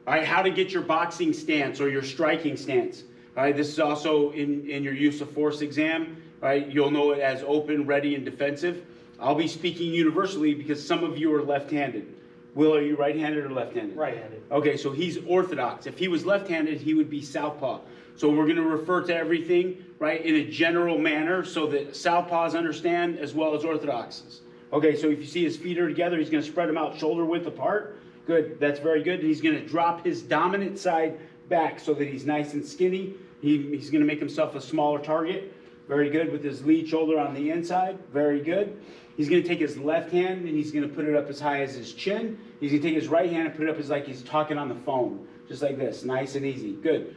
All right, how to get your boxing stance or your striking stance. All right, this is also in your use of force exam. All right, you'll know it as open, ready, and defensive. I'll be speaking universally because some of you are left-handed. Will, are you right-handed or left-handed? Right-handed. Okay, so he's orthodox. If he was left-handed, he would be southpaw. So we're going to refer to everything, right, in a general manner so that southpaws understand as well as orthodoxes. Okay, so if you see his feet are together, he's going to spread them out shoulder width apart. Good, that's very good. And he's going to drop his dominant side back so that he's nice and skinny. He's going to make himself a smaller target. Very good, with his lead shoulder on the inside. Very good. He's going to take his left hand and he's going to put it up as high as his chin. He's going to take his right hand and put it up as like he's talking on the phone. Just like this, nice and easy. Good.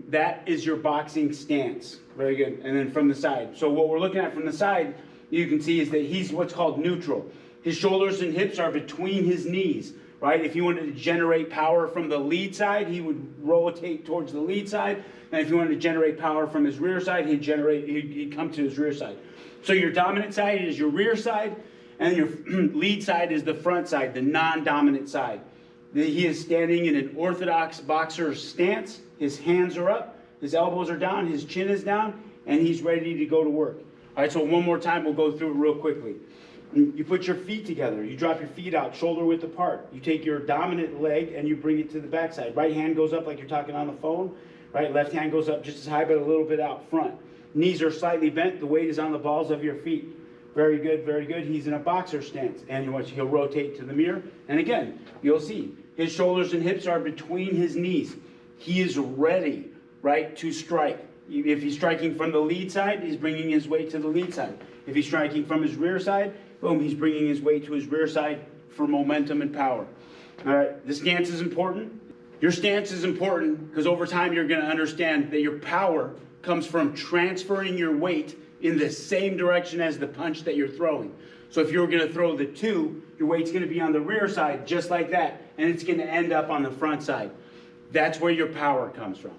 That is your boxing stance. Very good. And then from the side. So what we're looking at from the side, you can see is that he's what's called neutral. His shoulders and hips are between his knees, right? If you wanted to generate power from the lead side, he would rotate towards the lead side. And if you wanted to generate power from his rear side, he'd come to his rear side. So your dominant side is your rear side, and your lead side is the front side, the non-dominant side. He is standing in an orthodox boxer's stance. His hands are up, his elbows are down, his chin is down, and he's ready to go to work. All right, so one more time, we'll go through it real quickly. You put your feet together. You drop your feet out, shoulder width apart. You take your dominant leg and you bring it to the backside. Right hand goes up like you're talking on the phone. Right, left hand goes up just as high, but a little bit out front. Knees are slightly bent. The weight is on the balls of your feet. Very good, very good. He's in a boxer stance. And he'll rotate to the mirror. And again, you'll see his shoulders and hips are between his knees. He is ready, right, to strike. If he's striking from the lead side, he's bringing his weight to the lead side. If he's striking from his rear side, boom, he's bringing his weight to his rear side for momentum and power. All right, the stance is important. Your stance is important because over time you're going to understand that your power comes from transferring your weight in the same direction as the punch that you're throwing. So if you're going to throw the 2, your weight's going to be on the rear side just like that, and it's going to end up on the front side. That's where your power comes from.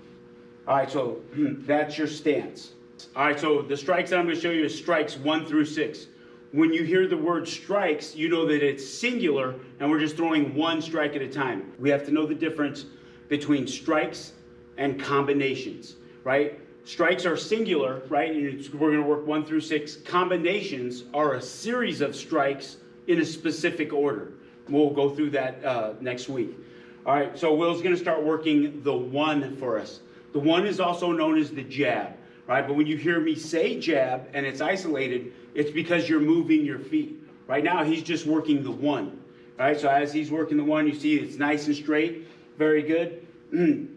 All right, so that's your stance. All right, so the strikes that I'm going to show you is strikes 1 through 6. When you hear the word strikes, you know that it's singular and we're just throwing one strike at a time. We have to know the difference between strikes and combinations, right? Strikes are singular, right? We're going to work 1 through 6. Combinations are a series of strikes in a specific order. We'll go through that next week. All right, so Will's going to start working the 1 for us. The 1 is also known as the jab, right? But when you hear me say jab and it's isolated, it's because you're moving your feet. Right now, he's just working the 1. Right? So as he's working the 1, you see it's nice and straight. Very good.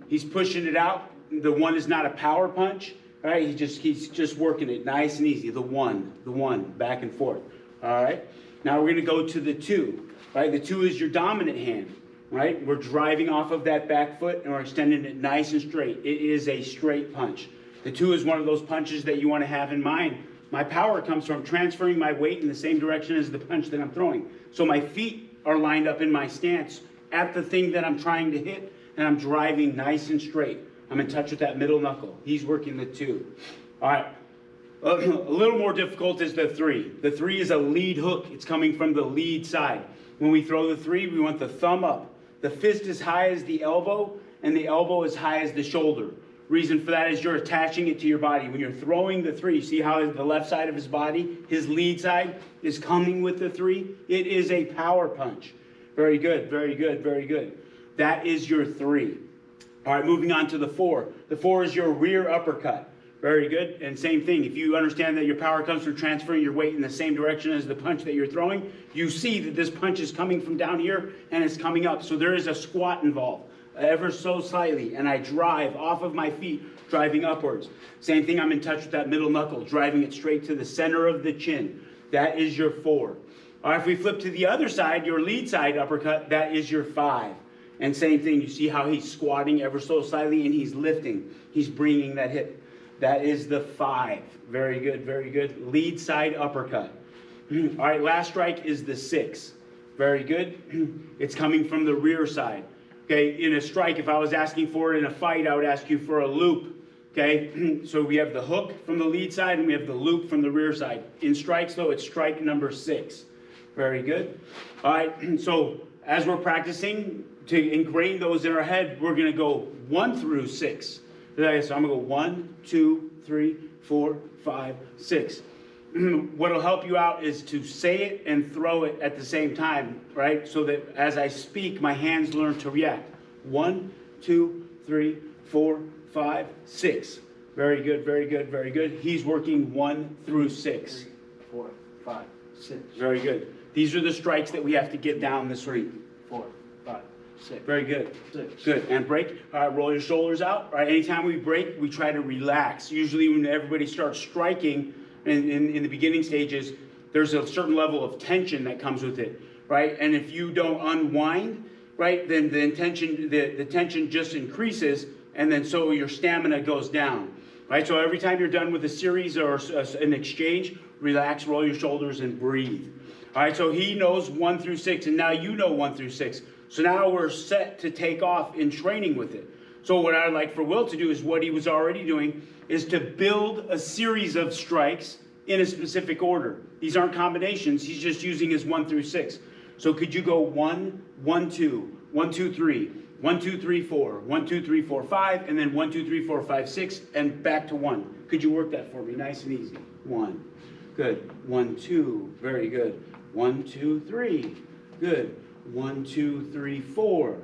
He's pushing it out. The 1 is not a power punch. Right? He's just working it nice and easy. The 1, back and forth. All right. Now we're going to go to the 2. Right? The 2 is your dominant hand. Right? We're driving off of that back foot and we're extending it nice and straight. It is a straight punch. The 2 is one of those punches that you want to have in mind. My power comes from transferring my weight in the same direction as the punch that I'm throwing. So my feet are lined up in my stance at the thing that I'm trying to hit, and I'm driving nice and straight. I'm in touch with that middle knuckle. He's working the 2. All right. A little more difficult is the 3. The 3 is a lead hook. It's coming from the lead side. When we throw the 3, we want the thumb up. The fist as high as the elbow, and the elbow as high as the shoulder. Reason for that is you're attaching it to your body. When you're throwing the 3, see how the left side of his body, his lead side, is coming with the 3? It is a power punch. Very good, very good, very good. That is your 3. All right, moving on to the 4. The 4 is your rear uppercut. Very good. And same thing, if you understand that your power comes from transferring your weight in the same direction as the punch that you're throwing, you see that this punch is coming from down here and it's coming up. So there is a squat involved. Ever so slightly, and I drive off of my feet, driving upwards. Same thing, I'm in touch with that middle knuckle, driving it straight to the center of the chin. That is your 4. All right, if we flip to the other side, your lead side uppercut, that is your 5. And same thing, you see how he's squatting ever so slightly and he's lifting. He's bringing that hip. That is the 5. Very good, very good. Lead side uppercut. All right, last strike is the 6. Very good. It's coming from the rear side. Okay, in a strike, if I was asking for it in a fight, I would ask you for a loop. Okay, so we have the hook from the lead side and we have the loop from the rear side. In strikes, though, it's strike number 6. Very good. All right, so as we're practicing, to ingrain those in our head, we're going to go 1 through 6. So I'm going to go 1, 2, 3, 4, 5, 6. What'll help you out is to say it and throw it at the same time, right? So that as I speak, my hands learn to react. 1, 2, 3, 4, 5, 6. Very good, very good, very good. He's working 1 through 6. 3, 4, 5, 6. Very good. These are the strikes that we have to get down this week. 4, 5, 6. Very good. 6. Good. And break. All right, roll your shoulders out. All right, anytime we break, we try to relax. Usually when everybody starts striking in the beginning stages, there's a certain level of tension that comes with it, right? And if you don't unwind, right, then the tension just increases, and then so your stamina goes down, right? So every time you're done with a series or an exchange, relax, roll your shoulders, and breathe. All right, so he knows 1 through 6, and now you know 1 through 6. So now we're set to take off in training with it. So what I'd like for Will to do is what he was already doing, is to build a series of strikes in a specific order. These aren't combinations. He's just using his 1 through 6. So could you go 1, 1, 2, 1, 2, 3, 1, 2, 3, 4, 1, 2, 3, 4, 5, and then 1, 2, 3, 4, 5, 6, and back to 1. Could you work that for me? Nice and easy. 1. Good. 1, 2. Very good. 1, 2, 3. Good. 1, 2, 3, 4.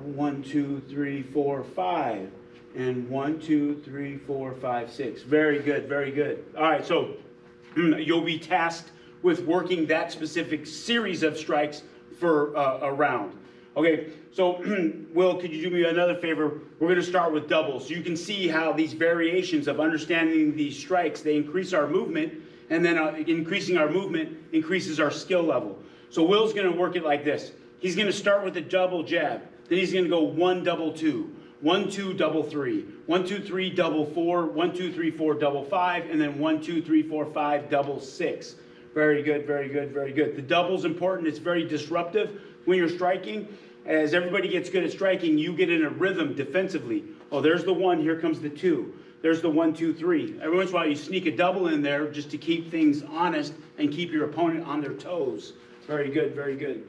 1, 2, 3, 4, 5. And 1, 2, 3, 4, 5, 6. Very good, very good. All right, so you'll be tasked with working that specific series of strikes for a round. Okay, so Will, could you do me another favor? We're going to start with doubles. You can see how these variations of understanding these strikes, they increase our movement, and then increasing our movement increases our skill level. So Will's going to work it like this. He's going to start with a double jab. Then he's going to go 1, double 2. 1, 2, double 3, 1, 2, 3, double 4, 1, 2, 3, 4, double 5, and then 1, 2, 3, 4, 5, double 6. Very good, very good, very good. The double's important. It's very disruptive when you're striking. As everybody gets good at striking, you get in a rhythm defensively. Oh, there's the 1. Here comes the 2. There's the 1, 2, 3. Every once in a while, you sneak a double in there just to keep things honest and keep your opponent on their toes. Very good, very good.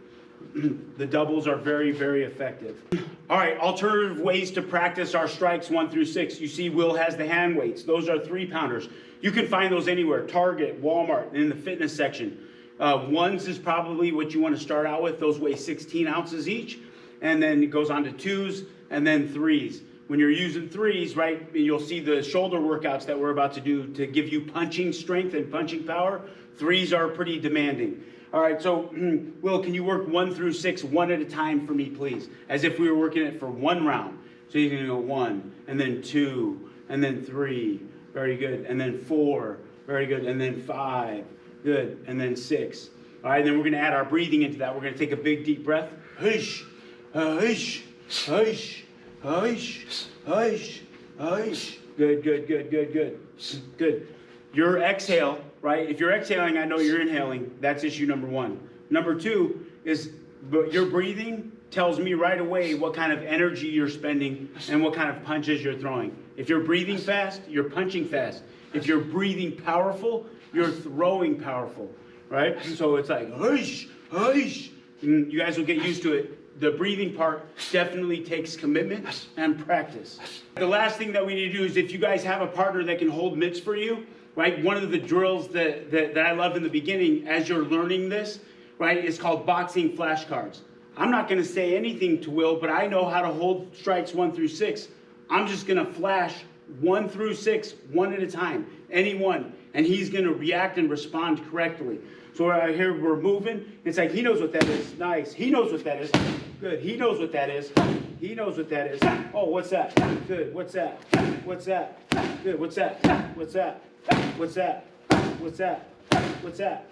The doubles are very, very effective. All right, alternative ways to practice our strikes 1 through 6. You see Will has the hand weights. Those are 3-pounders. You can find those anywhere, Target, Walmart, in the fitness section. Ones is probably what you want to start out with. Those weigh 16 ounces each. And then it goes on to 2s and then 3s. When you're using 3s, right, you'll see the shoulder workouts that we're about to do to give you punching strength and punching power. 3s are pretty demanding. All right, so Will, can you work 1 through 6 one at a time for me, please? As if we were working it for one round. So you're going to go 1, and then 2, and then 3. Very good. And then 4. Very good. And then 5. Good. And then 6. All right, and then we're going to add our breathing into that. We're going to take a big, deep breath. Hush, hush, hush, hush, hush, hush. Good, good, good, good, good. Good. Your exhale, right? If you're exhaling, I know you're inhaling. That's issue number 1. Number 2 is your breathing tells me right away what kind of energy you're spending and what kind of punches you're throwing. If you're breathing fast, you're punching fast. If you're breathing powerful, you're throwing powerful, right? So it's like, hush, hush. You guys will get used to it. The breathing part definitely takes commitment and practice. The last thing that we need to do is if you guys have a partner that can hold mitts for you, right? One of the drills that I love in the beginning as you're learning this, right, is called boxing flashcards. I'm not going to say anything to Will, but I know how to hold strikes 1 through 6. I'm just going to flash 1 through 6, one at a time, any one, and he's going to react and respond correctly. So right here we're moving. It's like he knows what that is. Nice. He knows what that is. Good. He knows what that is. He knows what that is. Oh, what's that? Good. What's that? What's that? Good. What's that? What's that? What's that? What's that? What's that?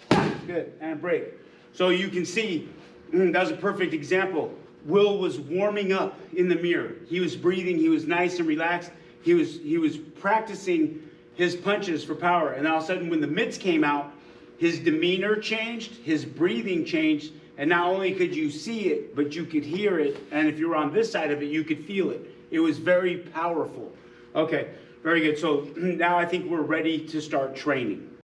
Good. And break. So you can see that was a perfect example. Will was warming up in the mirror. He was breathing. He was nice and relaxed. He was practicing his punches for power. And all of a sudden, when the mitts came out, his demeanor changed, his breathing changed, and not only could you see it, but you could hear it. And if you were on this side of it, you could feel it. It was very powerful. Okay, very good. So now I think we're ready to start training.